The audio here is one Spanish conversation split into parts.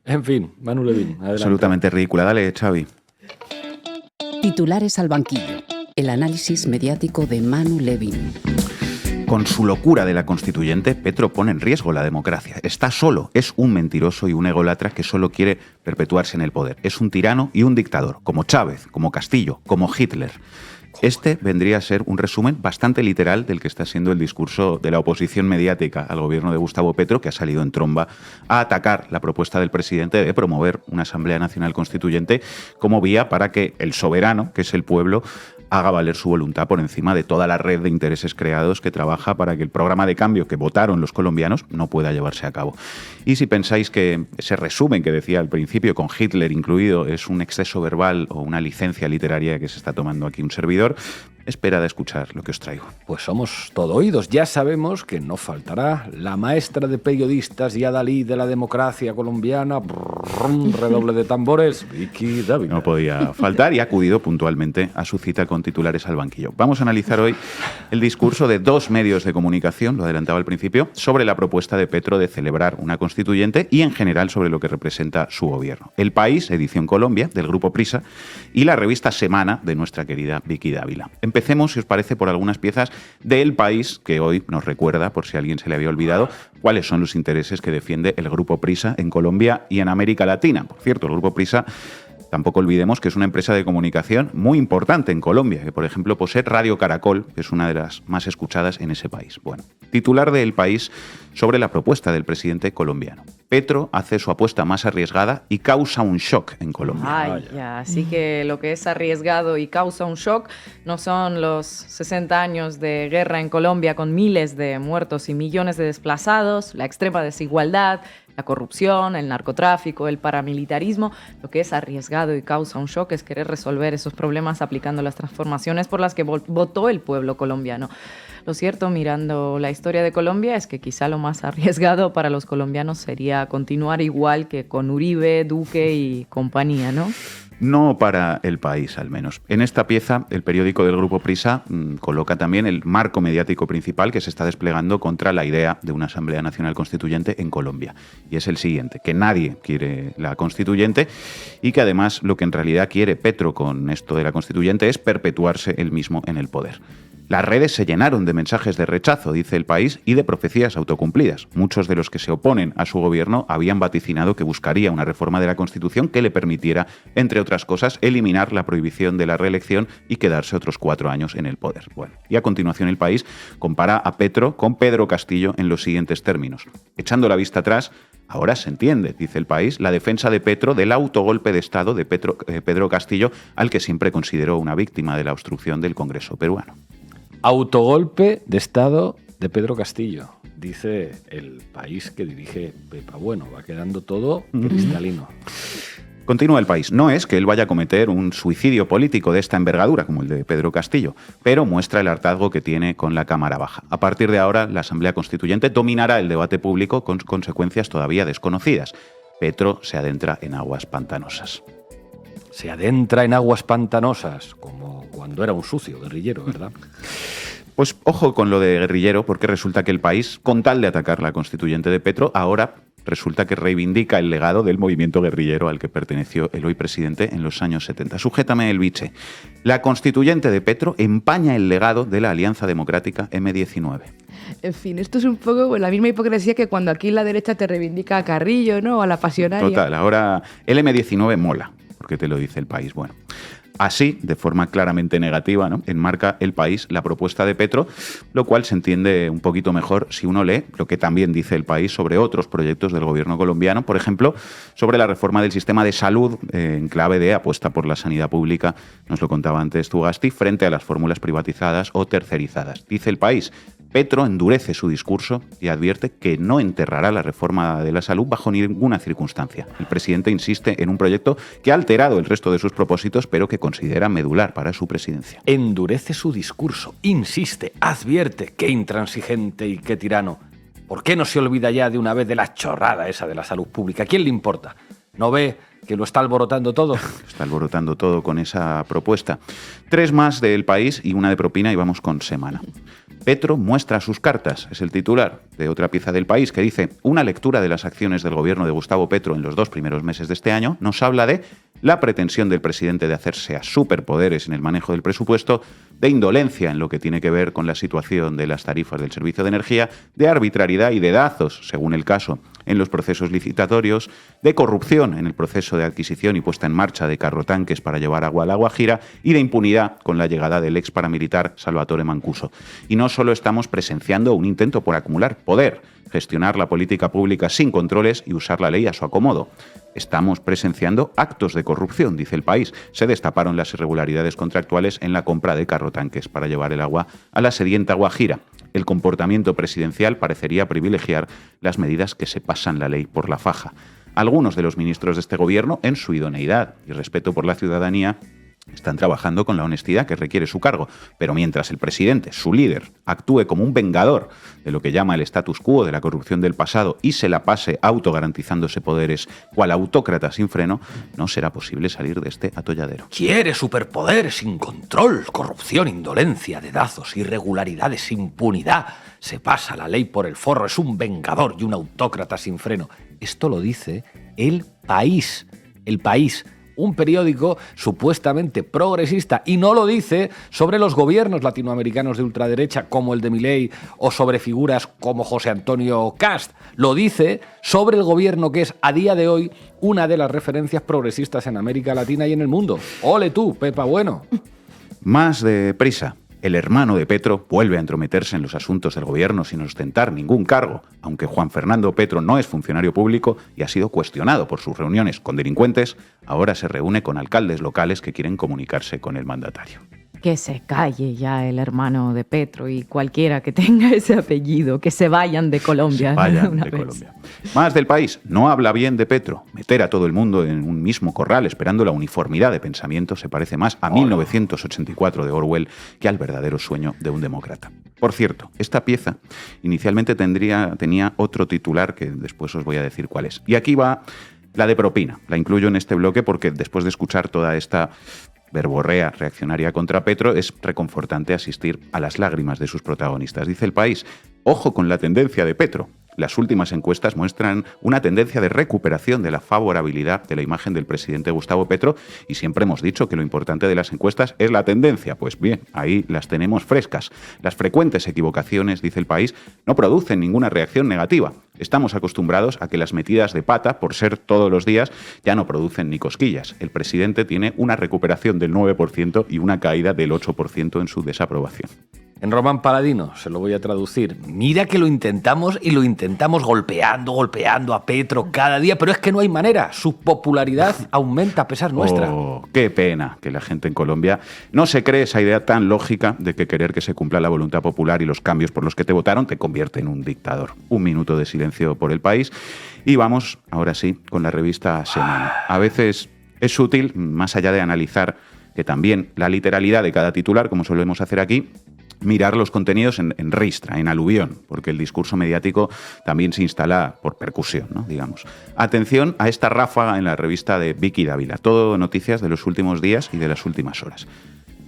En fin, Manu Levin, adelante. Absolutamente ridícula. Dale, Xavi. Titulares al banquillo. El análisis mediático de Manu Levin. Con su locura de la constituyente, Petro pone en riesgo la democracia. Está solo, es un mentiroso y un ególatra que solo quiere perpetuarse en el poder. Es un tirano y un dictador, como Chávez, como Castillo, como Hitler. Este vendría a ser un resumen bastante literal del que está siendo el discurso de la oposición mediática al gobierno de Gustavo Petro, que ha salido en tromba a atacar la propuesta del presidente de promover una Asamblea Nacional Constituyente como vía para que el soberano, que es el pueblo, haga valer su voluntad por encima de toda la red de intereses creados que trabaja para que el programa de cambio que votaron los colombianos no pueda llevarse a cabo. Y si pensáis que ese resumen que decía al principio, con Hitler incluido, es un exceso verbal o una licencia literaria que se está tomando aquí un servidor, esperad a escuchar lo que os traigo. Pues somos todo oídos. Ya sabemos que no faltará la maestra de periodistas y adalid de la democracia colombiana, redoble de tambores, Vicky Dávila. No podía faltar y ha acudido puntualmente a su cita con titulares al banquillo. Vamos a analizar hoy el discurso de dos medios de comunicación, lo adelantaba al principio, sobre la propuesta de Petro de celebrar una constituyente y en general sobre lo que representa su gobierno. El País, edición Colombia, del Grupo Prisa, y la revista Semana de nuestra querida Vicky Dávila. Empecemos, si os parece, por algunas piezas de El País, que hoy nos recuerda, por si a alguien se le había olvidado, cuáles son los intereses que defiende el Grupo Prisa en Colombia y en América Latina. Por cierto, el Grupo Prisa, tampoco olvidemos que es una empresa de comunicación muy importante en Colombia, que por ejemplo posee Radio Caracol, que es una de las más escuchadas en ese país. Bueno, titular de El País sobre la propuesta del presidente colombiano. Petro hace su apuesta más arriesgada y causa un shock en Colombia. Así que lo que es arriesgado y causa un shock no son los 60 años de guerra en Colombia con miles de muertos y millones de desplazados, la extrema desigualdad, la corrupción, el narcotráfico, el paramilitarismo. Lo que es arriesgado y causa un shock es querer resolver esos problemas aplicando las transformaciones por las que votó el pueblo colombiano. Lo cierto, mirando la historia de Colombia, es que quizá lo más arriesgado para los colombianos sería continuar igual que con Uribe, Duque y compañía, ¿no? No para El País, al menos. En esta pieza, el periódico del Grupo Prisa coloca también el marco mediático principal que se está desplegando contra la idea de una Asamblea Nacional Constituyente en Colombia. Y es el siguiente, que nadie quiere la Constituyente y que además lo que en realidad quiere Petro con esto de la Constituyente es perpetuarse él mismo en el poder. Las redes se llenaron de mensajes de rechazo, dice El País, y de profecías autocumplidas. Muchos de los que se oponen a su gobierno habían vaticinado que buscaría una reforma de la Constitución que le permitiera, entre otras cosas, eliminar la prohibición de la reelección y quedarse otros 4 años en el poder. Bueno, y a continuación El País compara a Petro con Pedro Castillo en los siguientes términos. Echando la vista atrás, ahora se entiende, dice El País, la defensa de Petro del autogolpe de Estado de Pedro Castillo, al que siempre consideró una víctima de la obstrucción del Congreso peruano. Autogolpe de Estado de Pedro Castillo, dice El País que dirige Pepa Bueno. Va quedando todo cristalino. Continúa El País. No es que él vaya a cometer un suicidio político de esta envergadura, como el de Pedro Castillo, pero muestra el hartazgo que tiene con la Cámara Baja. A partir de ahora, la Asamblea Constituyente dominará el debate público con consecuencias todavía desconocidas. Petro se adentra en aguas pantanosas. Se adentra en aguas pantanosas, como cuando era un sucio guerrillero, ¿verdad? Pues ojo con lo de guerrillero, porque resulta que El País, con tal de atacar la constituyente de Petro, ahora resulta que reivindica el legado del movimiento guerrillero al que perteneció el hoy presidente en los años 70. Sujétame el biche. La constituyente de Petro empaña el legado de la Alianza Democrática M19. En fin, esto es un poco la misma hipocresía que cuando aquí la derecha te reivindica a Carrillo, ¿no? O a la pasionaria. Total, ahora el M19 mola, porque te lo dice El País. Bueno, así, de forma claramente negativa, ¿no?, enmarca El País la propuesta de Petro, lo cual se entiende un poquito mejor si uno lee lo que también dice El País sobre otros proyectos del gobierno colombiano, por ejemplo, sobre la reforma del sistema de salud en clave de apuesta por la sanidad pública, nos lo contaba antes Tugasti, frente a las fórmulas privatizadas o tercerizadas. Dice El País: Petro endurece su discurso y advierte que no enterrará la reforma de la salud bajo ninguna circunstancia. El presidente insiste en un proyecto que ha alterado el resto de sus propósitos, pero que considera medular para su presidencia. Endurece su discurso, insiste, advierte. Qué intransigente y qué tirano. ¿Por qué no se olvida ya de una vez de la chorrada esa de la salud pública? ¿A quién le importa? ¿No ve que lo está alborotando todo? Está alborotando todo con esa propuesta. 3 más de El País y una de propina y vamos con Semana. Petro muestra sus cartas, es el titular de otra pieza del País que dice: una lectura de las acciones del gobierno de Gustavo Petro en los 2 primeros meses de este año nos habla de la pretensión del presidente de hacerse a superpoderes en el manejo del presupuesto, de indolencia en lo que tiene que ver con la situación de las tarifas del servicio de energía, de arbitrariedad y dedazos, según el caso, en los procesos licitatorios, de corrupción en el proceso de adquisición y puesta en marcha de carrotanques para llevar agua a La Guajira y de impunidad con la llegada del ex paramilitar Salvatore Mancuso. Y no solo estamos presenciando un intento por acumular poder, gestionar la política pública sin controles y usar la ley a su acomodo. Estamos presenciando actos de corrupción, dice el País. Se destaparon las irregularidades contractuales en la compra de carrotanques para llevar el agua a la sedienta Guajira. El comportamiento presidencial parecería privilegiar las medidas que se pasan la ley por la faja. Algunos de los ministros de este gobierno, en su idoneidad y respeto por la ciudadanía, están trabajando con la honestidad que requiere su cargo, pero mientras el presidente, su líder, actúe como un vengador de lo que llama el status quo de la corrupción del pasado y se la pase autogarantizándose poderes cual autócrata sin freno, no será posible salir de este atolladero. Quiere superpoder sin control, corrupción, indolencia, dedazos, irregularidades, impunidad. Se pasa la ley por el forro, es un vengador y un autócrata sin freno. Esto lo dice El País. El País. Un periódico supuestamente progresista, y no lo dice sobre los gobiernos latinoamericanos de ultraderecha como el de Milei o sobre figuras como José Antonio Cast. Lo dice sobre el gobierno que es a día de hoy una de las referencias progresistas en América Latina y en el mundo. ¡Ole tú, Pepa Bueno! Más de prisa. El hermano de Petro vuelve a entrometerse en los asuntos del gobierno sin ostentar ningún cargo, aunque Juan Fernando Petro no es funcionario público y ha sido cuestionado por sus reuniones con delincuentes, ahora se reúne con alcaldes locales que quieren comunicarse con el mandatario. Que se calle ya el hermano de Petro y cualquiera que tenga ese apellido, que se vayan de Colombia. Colombia. Más del País. No habla bien de Petro. Meter a todo el mundo en un mismo corral esperando la uniformidad de pensamiento se parece más a 1984 de Orwell que al verdadero sueño de un demócrata. Por cierto, esta pieza inicialmente tenía otro titular que después os voy a decir cuál es. Y aquí va la de propina. La incluyo en este bloque porque después de escuchar toda esta verborrea reaccionaria contra Petro, es reconfortante asistir a las lágrimas de sus protagonistas. Dice el País: ojo con la tendencia de Petro. Las últimas encuestas muestran una tendencia de recuperación de la favorabilidad de la imagen del presidente Gustavo Petro y siempre hemos dicho que lo importante de las encuestas es la tendencia. Pues bien, ahí las tenemos frescas. Las frecuentes equivocaciones, dice el País, no producen ninguna reacción negativa. Estamos acostumbrados a que las metidas de pata, por ser todos los días, ya no producen ni cosquillas. El presidente tiene una recuperación del 9% y una caída del 8% en su desaprobación. En Román Paladino, se lo voy a traducir. Mira que lo intentamos y lo intentamos golpeando a Petro cada día, pero es que no hay manera. Su popularidad aumenta a pesar nuestra. Oh, qué pena que la gente en Colombia no se cree esa idea tan lógica de que querer que se cumpla la voluntad popular y los cambios por los que te votaron te convierte en un dictador. Un minuto de silencio por el País. Y vamos, ahora sí, con la revista Semana. A veces es útil, más allá de analizar que también la literalidad de cada titular, como solemos hacer aquí, mirar los contenidos en ristra, en aluvión, porque el discurso mediático también se instala por percusión, ¿no? Digamos. Atención a esta ráfaga en la revista de Vicky Dávila. Todo noticias de los últimos días y de las últimas horas.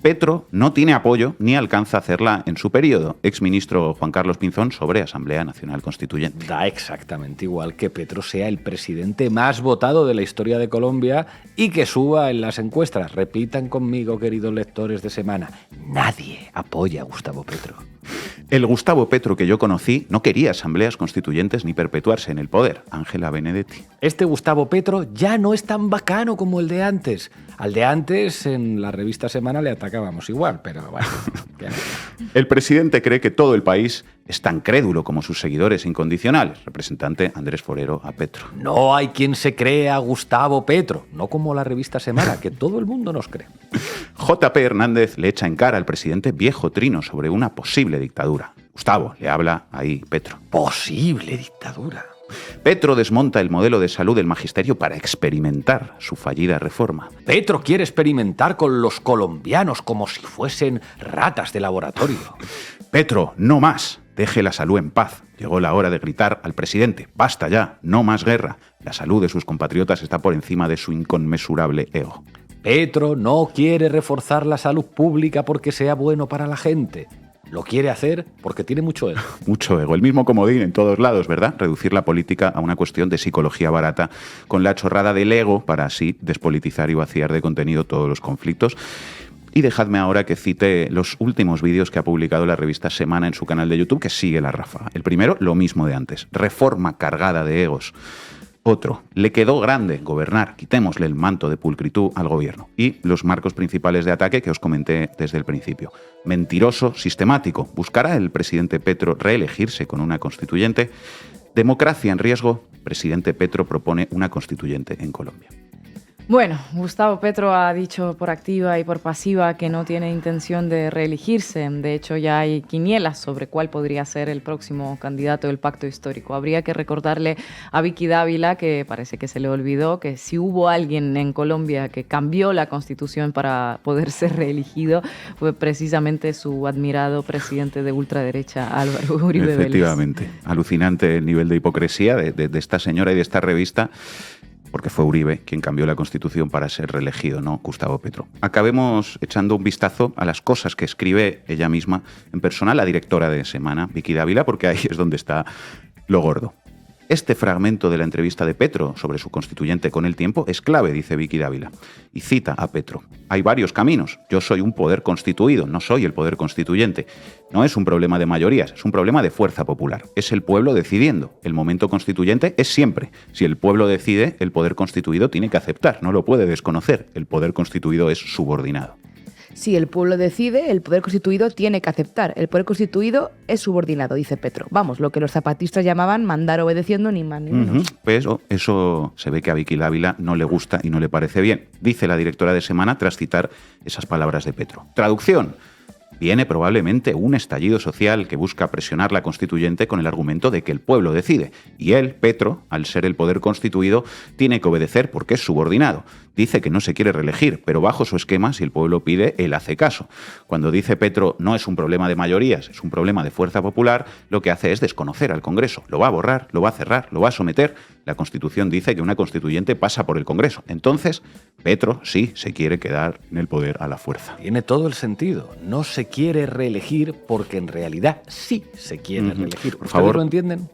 Petro no tiene apoyo ni alcanza a hacerla en su periodo. Exministro Juan Carlos Pinzón sobre Asamblea Nacional Constituyente. Da exactamente igual que Petro sea el presidente más votado de la historia de Colombia y que suba en las encuestas. Repitan conmigo, queridos lectores de Semana. Nadie apoya a Gustavo Petro. El Gustavo Petro que yo conocí no quería asambleas constituyentes ni perpetuarse en el poder. Ángela Benedetti. Este Gustavo Petro ya no es tan bacano como el de antes. Al de antes, en la revista Semana le atacábamos igual, pero bueno. El presidente cree que todo el país es tan crédulo como sus seguidores incondicionales. Representante Andrés Forero a Petro. No hay quien se cree a Gustavo Petro, no como la revista Semana, que todo el mundo nos cree. J.P. Hernández le echa en cara al presidente viejo trino sobre una posible dictadura. Gustavo, le habla ahí Petro. Posible dictadura. Petro desmonta el modelo de salud del magisterio para experimentar su fallida reforma. Petro quiere experimentar con los colombianos como si fuesen ratas de laboratorio. Petro, no más. Deje la salud en paz. Llegó la hora de gritar al presidente: basta ya, no más guerra. La salud de sus compatriotas está por encima de su inconmensurable ego. Petro no quiere reforzar la salud pública porque sea bueno para la gente. Lo quiere hacer porque tiene mucho ego. Mucho ego. El mismo comodín en todos lados, ¿verdad? Reducir la política a una cuestión de psicología barata con la chorrada del ego para así despolitizar y vaciar de contenido todos los conflictos. Y dejadme ahora que cite los últimos vídeos que ha publicado la revista Semana en su canal de YouTube, que sigue la ráfaga. El primero, lo mismo de antes. Reforma cargada de egos. Otro, le quedó grande gobernar, quitémosle el manto de pulcritud al gobierno. Y los marcos principales de ataque que os comenté desde el principio. Mentiroso, sistemático. ¿Buscará el presidente Petro reelegirse con una constituyente? Democracia en riesgo. Presidente Petro propone una constituyente en Colombia. Bueno, Gustavo Petro ha dicho por activa y por pasiva que no tiene intención de reelegirse. De hecho, ya hay quinielas sobre cuál podría ser el próximo candidato del pacto histórico. Habría que recordarle a Vicky Dávila, que parece que se le olvidó, que si hubo alguien en Colombia que cambió la Constitución para poder ser reelegido, fue precisamente su admirado presidente de ultraderecha, Álvaro Uribe Vélez. Efectivamente. Alucinante el nivel de hipocresía de esta señora y de esta revista, porque fue Uribe quien cambió la Constitución para ser reelegido, no Gustavo Petro. Acabemos echando un vistazo a las cosas que escribe ella misma en persona, la directora de Semana, Vicky Dávila, porque ahí es donde está lo gordo. Este fragmento de la entrevista de Petro sobre su constituyente con el tiempo es clave, dice Vicky Dávila, y cita a Petro. Hay varios caminos. Yo soy un poder constituido, no soy el poder constituyente. No es un problema de mayorías, es un problema de fuerza popular. Es el pueblo decidiendo. El momento constituyente es siempre. Si el pueblo decide, el poder constituido tiene que aceptar, no lo puede desconocer. El poder constituido es subordinado. Si el pueblo decide, el poder constituido tiene que aceptar. El poder constituido es subordinado, dice Petro. Vamos, lo que los zapatistas llamaban mandar obedeciendo ni más ni menos. Pues eso se ve que a Vicky Dávila no le gusta y no le parece bien, dice la directora de Semana tras citar esas palabras de Petro. Traducción. Viene probablemente un estallido social que busca presionar la constituyente con el argumento de que el pueblo decide. Y él, Petro, al ser el poder constituido, tiene que obedecer porque es subordinado. Dice que no se quiere reelegir, pero bajo su esquema, si el pueblo pide, él hace caso. Cuando dice Petro no es un problema de mayorías, es un problema de fuerza popular, lo que hace es desconocer al Congreso. Lo va a borrar, lo va a cerrar, lo va a someter. La Constitución dice que una constituyente pasa por el Congreso. Entonces, Petro sí se quiere quedar en el poder a la fuerza. Tiene todo el sentido. No se quiere reelegir porque en realidad sí se quiere reelegir. Por favor, ¿lo entienden?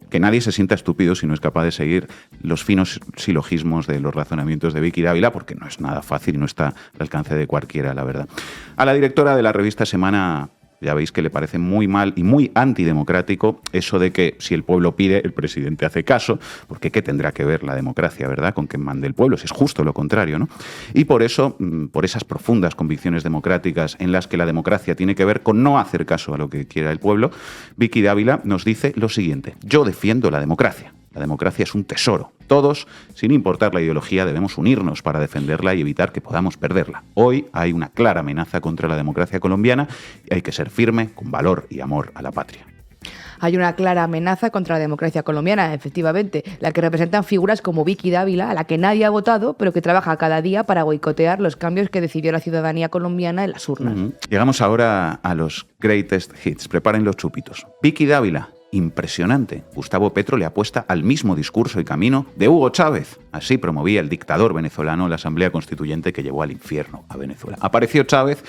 Que nadie se sienta estúpido si no es capaz de seguir los finos silogismos de los razonamientos de Vicky Dávila, porque no es nada fácil y no está al alcance de cualquiera, la verdad. A la directora de la revista Semana, ya veis que le parece muy mal y muy antidemocrático eso de que si el pueblo pide, el presidente hace caso, porque ¿qué tendrá que ver la democracia, verdad?, con que mande el pueblo? Si es justo lo contrario, ¿no? Y por eso, por esas profundas convicciones democráticas en las que la democracia tiene que ver con no hacer caso a lo que quiera el pueblo, Vicky Dávila nos dice lo siguiente: yo defiendo la democracia. La democracia es un tesoro. Todos, sin importar la ideología, debemos unirnos para defenderla y evitar que podamos perderla. Hoy hay una clara amenaza contra la democracia colombiana y hay que ser firme, con valor y amor a la patria. Hay una clara amenaza contra la democracia colombiana, efectivamente, la que representan figuras como Vicky Dávila, a la que nadie ha votado, pero que trabaja cada día para boicotear los cambios que decidió la ciudadanía colombiana en las urnas. Llegamos ahora a los greatest hits. Preparen los chupitos. Vicky Dávila. Impresionante. Gustavo Petro le apuesta al mismo discurso y camino de Hugo Chávez. Así promovía el dictador venezolano la Asamblea Constituyente que llevó al infierno a Venezuela. Apareció Chávez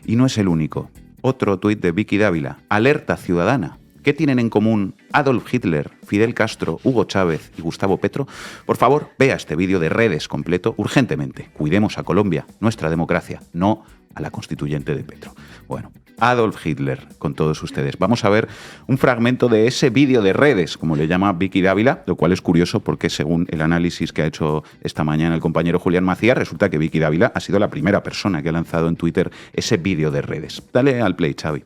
y no es el único. Otro tuit de Vicky Dávila. Alerta ciudadana. ¿Qué tienen en común Adolf Hitler, Fidel Castro, Hugo Chávez y Gustavo Petro? Por favor, vea este vídeo de redes completo urgentemente. Cuidemos a Colombia, nuestra democracia, no a la constituyente de Petro. Bueno, Adolf Hitler, con todos ustedes. Vamos a ver un fragmento de ese vídeo de redes, como le llama Vicky Dávila, lo cual es curioso porque según el análisis que ha hecho esta mañana el compañero Julián Macías, resulta que Vicky Dávila ha sido la primera persona que ha lanzado en Twitter ese vídeo de redes. Dale al play, Xavi.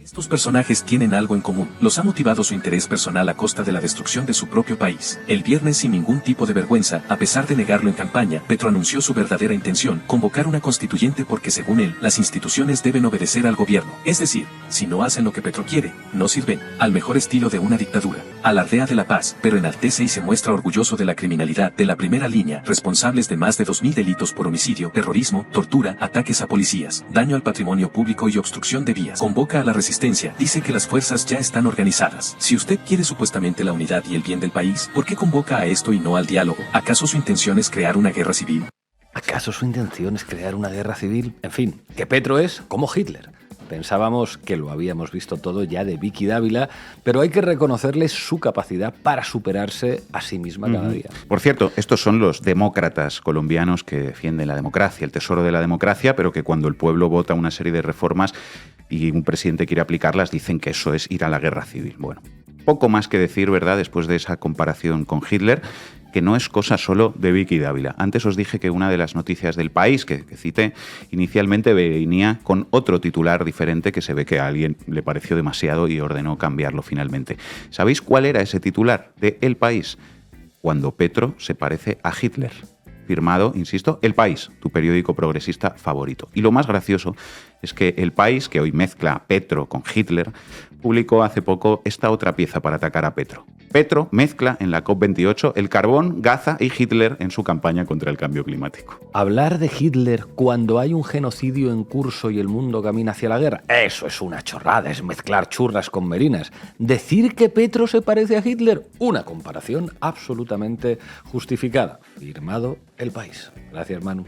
Estos personajes tienen algo en común. Los ha motivado su interés personal a costa de la destrucción de su propio país. El viernes, sin ningún tipo de vergüenza, a pesar de negarlo en campaña, Petro anunció su verdadera intención: convocar una constituyente porque, según él, las instituciones deben obedecer al gobierno. Es decir, si no hacen lo que Petro quiere, no sirven. Al mejor estilo de una dictadura. Alardea de la paz, pero enaltece y se muestra orgulloso de la criminalidad de la primera línea, responsables de más de 2.000 delitos por homicidio, terrorismo, tortura, ataques a policías, daño al patrimonio público y obstrucción de vías. Convoca a la resistencia. Dice que las fuerzas ya están organizadas. Si usted quiere supuestamente la unidad y el bien del país, ¿por qué convoca a esto y no al diálogo? ¿Acaso su intención es crear una guerra civil? ¿Acaso su intención es crear una guerra civil? En fin, que Petro es como Hitler. Pensábamos que lo habíamos visto todo ya de Vicky Dávila, pero hay que reconocerle su capacidad para superarse a sí misma cada día. Por cierto, estos son los demócratas colombianos que defienden la democracia, el tesoro de la democracia, pero que cuando el pueblo vota una serie de reformas y un presidente quiere aplicarlas, dicen que eso es ir a la guerra civil. Bueno, poco más que decir, ¿verdad?, después de esa comparación con Hitler, que no es cosa solo de Vicky Dávila. Antes os dije que una de las noticias del País que cité inicialmente venía con otro titular diferente que se ve que a alguien le pareció demasiado y ordenó cambiarlo finalmente. ¿Sabéis cuál era ese titular de El País? Cuando Petro se parece a Hitler. Firmado, insisto, El País, tu periódico progresista favorito. Y lo más gracioso es que El País, que hoy mezcla a Petro con Hitler, publicó hace poco esta otra pieza para atacar a Petro. Petro mezcla en la COP28 el carbón, Gaza y Hitler en su campaña contra el cambio climático. Hablar de Hitler cuando hay un genocidio en curso y el mundo camina hacia la guerra, eso es una chorrada, es mezclar churras con merinas. Decir que Petro se parece a Hitler, una comparación absolutamente justificada. Firmado El País. Gracias, Manu.